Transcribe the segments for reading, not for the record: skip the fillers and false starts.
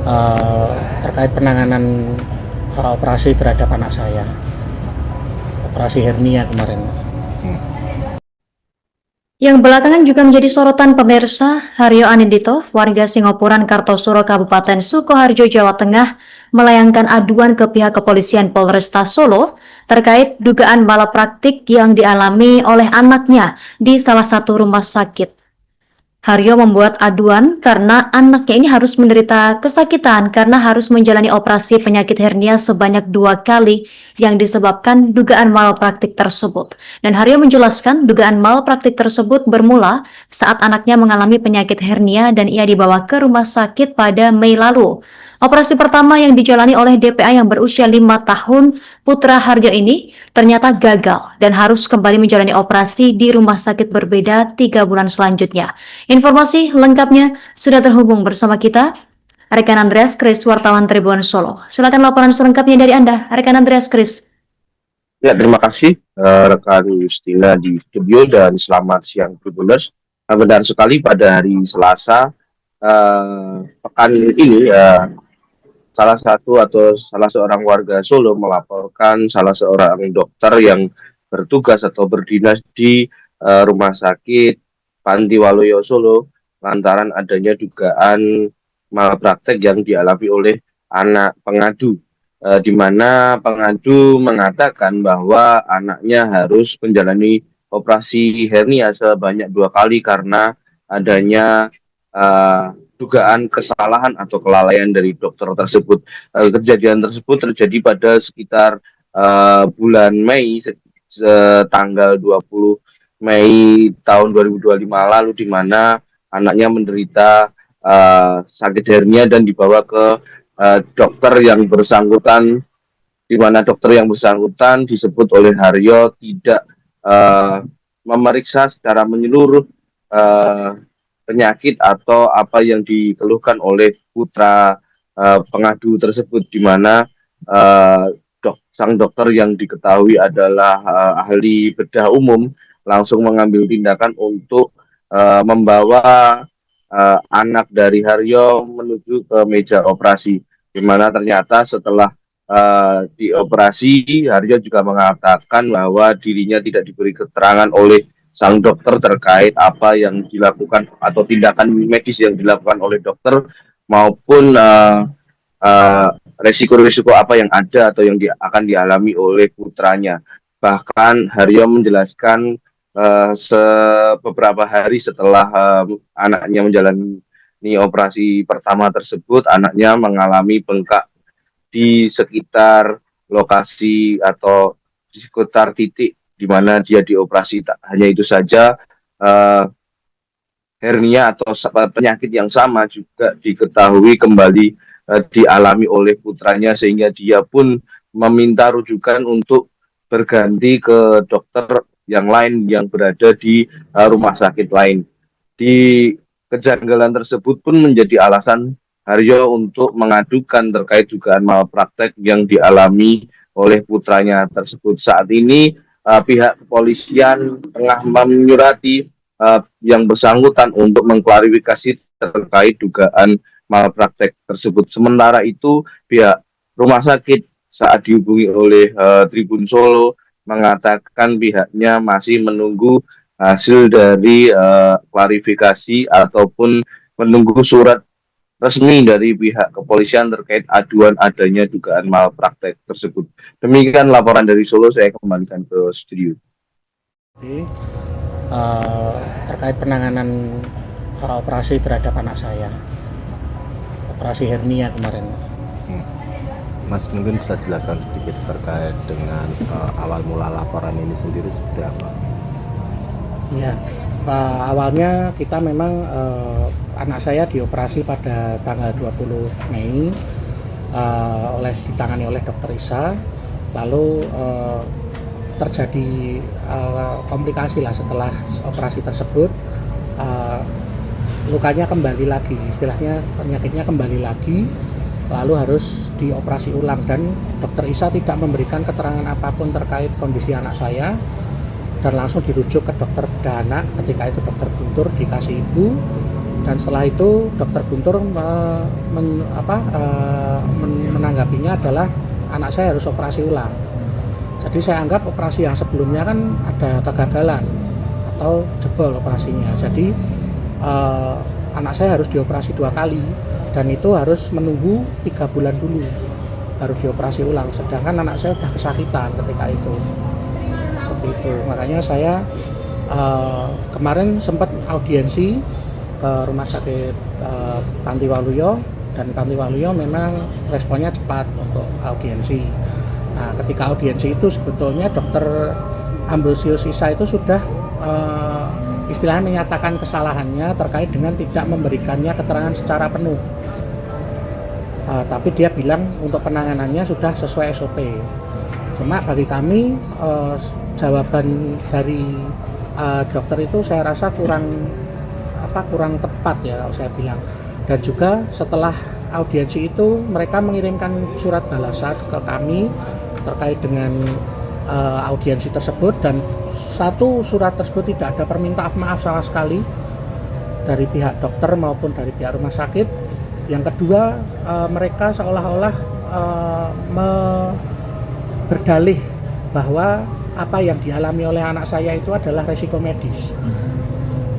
uh, terkait penanganan operasi terhadap anak saya, operasi hernia kemarin. Yang belakangan juga menjadi sorotan pemirsa, Haryo Anindito, warga Singopuran Kartosuro Kabupaten Sukoharjo, Jawa Tengah, melayangkan aduan ke pihak kepolisian Polresta Solo terkait dugaan malapraktik yang dialami oleh anaknya di salah satu rumah sakit. Haryo membuat aduan karena anaknya ini harus menderita kesakitan karena harus menjalani operasi penyakit hernia sebanyak 2 kali yang disebabkan dugaan malpraktik tersebut. Dan Haryo menjelaskan dugaan malpraktik tersebut bermula saat anaknya mengalami penyakit hernia dan ia dibawa ke rumah sakit pada Mei lalu. Operasi pertama yang dijalani oleh DPA yang berusia 5 tahun, Putra Haryo ini ternyata gagal dan harus kembali menjalani operasi di rumah sakit berbeda 3 bulan selanjutnya. Informasi lengkapnya sudah terhubung bersama kita, rekan Andreas Kris, wartawan Tribun Solo. Silakan laporan selengkapnya dari Anda, rekan Andreas Kris. Ya, terima kasih rekan Justina di studio dan selamat siang Tribuners. Benar sekali pada hari Selasa pekan ini salah seorang warga Solo melaporkan salah seorang dokter yang bertugas atau berdinas di rumah sakit Panti Waluyo Solo lantaran adanya dugaan malpraktek yang dialami oleh anak pengadu, di mana pengadu mengatakan bahwa anaknya harus menjalani operasi hernia sebanyak 2 kali karena adanya dugaan kesalahan atau kelalaian dari dokter tersebut. Kejadian tersebut terjadi pada sekitar bulan Mei, tanggal 20 Mei tahun 2025 lalu, di mana anaknya menderita sakit hernia dan dibawa ke dokter yang bersangkutan, di mana dokter yang bersangkutan disebut oleh Haryo tidak memeriksa secara menyeluruh penyakit atau apa yang dikeluhkan oleh putra pengadu tersebut, di mana sang dokter yang diketahui adalah ahli bedah umum langsung mengambil tindakan untuk membawa anak dari Haryo menuju ke meja operasi, di mana ternyata setelah dioperasi, Haryo juga mengatakan bahwa dirinya tidak diberi keterangan oleh sang dokter terkait apa yang dilakukan atau tindakan medis yang dilakukan oleh dokter maupun resiko-resiko apa yang ada atau yang akan dialami oleh putranya. Bahkan Haryo menjelaskan beberapa hari setelah anaknya menjalani operasi pertama tersebut, anaknya mengalami bengkak di sekitar lokasi atau di sekitar titik di mana dia dioperasi. Tak hanya itu saja, hernia atau penyakit yang sama juga diketahui kembali dialami oleh putranya, sehingga dia pun meminta rujukan untuk berganti ke dokter yang lain yang berada di rumah sakit lain. Di kejanggalan tersebut pun menjadi alasan Haryo untuk mengadukan terkait dugaan malpraktek yang dialami oleh putranya tersebut. Saat ini pihak kepolisian tengah menyurati yang bersangkutan untuk mengklarifikasi terkait dugaan malpraktek tersebut. Sementara itu, pihak rumah sakit saat dihubungi oleh Tribun Solo mengatakan pihaknya masih menunggu hasil dari klarifikasi ataupun menunggu surat resmi dari pihak kepolisian terkait aduan adanya dugaan malpraktek tersebut. Demikian laporan dari Solo, saya kembalikan ke studio. Terkait penanganan operasi terhadap anak saya, operasi hernia kemarin. Mas, mungkin bisa jelaskan sedikit terkait dengan awal mula laporan ini sendiri seperti apa? Ya, awalnya kita memang anak saya dioperasi pada tanggal 20 Mei ditangani oleh Dokter Isa, lalu terjadi komplikasi lah setelah operasi tersebut. Lukanya kembali lagi, istilahnya penyakitnya kembali lagi, lalu harus dioperasi ulang, dan Dokter Isa tidak memberikan keterangan apapun terkait kondisi anak saya, dan langsung dirujuk ke dokter bedah anak. Ketika itu Dokter Guntur dikasih ibu, Dan setelah itu dokter Guntur menanggapinya adalah anak saya harus operasi ulang. Jadi saya anggap operasi yang sebelumnya kan ada kegagalan atau jebol operasinya. Jadi anak saya harus dioperasi 2 kali dan itu harus menunggu 3 bulan dulu baru dioperasi ulang. Sedangkan anak saya sudah kesakitan ketika itu. Seperti itu. Makanya saya kemarin sempat audiensi ke rumah sakit Panti Waluyo, dan Panti Waluyo memang responnya cepat untuk audiensi. Nah, ketika audiensi itu sebetulnya Dr. Ambrosius Isa itu sudah istilahnya menyatakan kesalahannya terkait dengan tidak memberikannya keterangan secara penuh. Tapi dia bilang untuk penanganannya sudah sesuai SOP. Cuma bagi kami jawaban dari dokter itu saya rasa kurang tepat ya kalau saya bilang. Dan juga setelah audiensi itu mereka mengirimkan surat balasan ke kami terkait dengan audiensi tersebut, dan satu surat tersebut tidak ada permintaan maaf sama sekali dari pihak dokter maupun dari pihak rumah sakit. Yang kedua, mereka seolah-olah berdalih bahwa apa yang dialami oleh anak saya itu adalah resiko medis.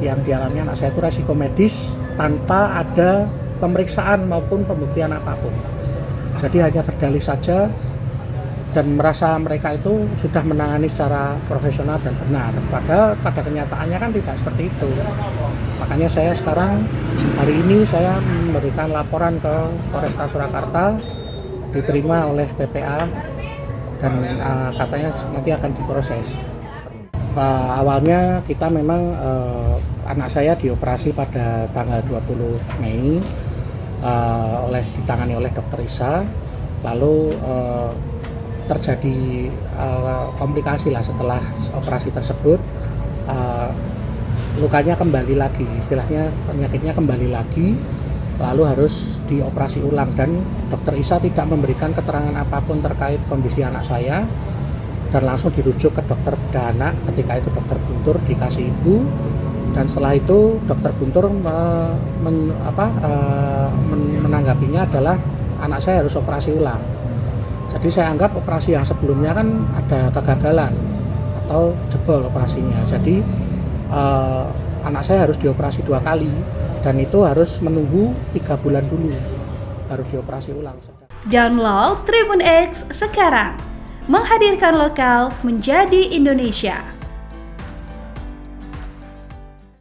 Yang dialami anak saya itu resiko medis tanpa ada pemeriksaan maupun pembuktian apapun. Jadi hanya berdalih saja dan merasa mereka itu sudah menangani secara profesional dan benar. Padahal pada kenyataannya kan tidak seperti itu. Makanya saya sekarang hari ini saya memberikan laporan ke Polresta Surakarta, diterima oleh PPA dan katanya nanti akan diproses. Awalnya kita memang anak saya dioperasi pada tanggal 20 Mei ditangani oleh Dr. Isa, lalu terjadi komplikasi lah setelah operasi tersebut. Lukanya kembali lagi, istilahnya penyakitnya kembali lagi, lalu harus dioperasi ulang, dan Dr. Isa tidak memberikan keterangan apapun terkait kondisi anak saya dan langsung dirujuk ke dokter bedah anak. Ketika itu dokter Guntur dikasih ibu, dan setelah itu dokter Guntur menanggapinya adalah anak saya harus operasi ulang. Jadi saya anggap operasi yang sebelumnya kan ada kegagalan atau jebol operasinya. Jadi anak saya harus dioperasi 2 kali dan itu harus menunggu 3 bulan dulu baru dioperasi ulang. Download Tribun X sekarang, menghadirkan lokal menjadi Indonesia.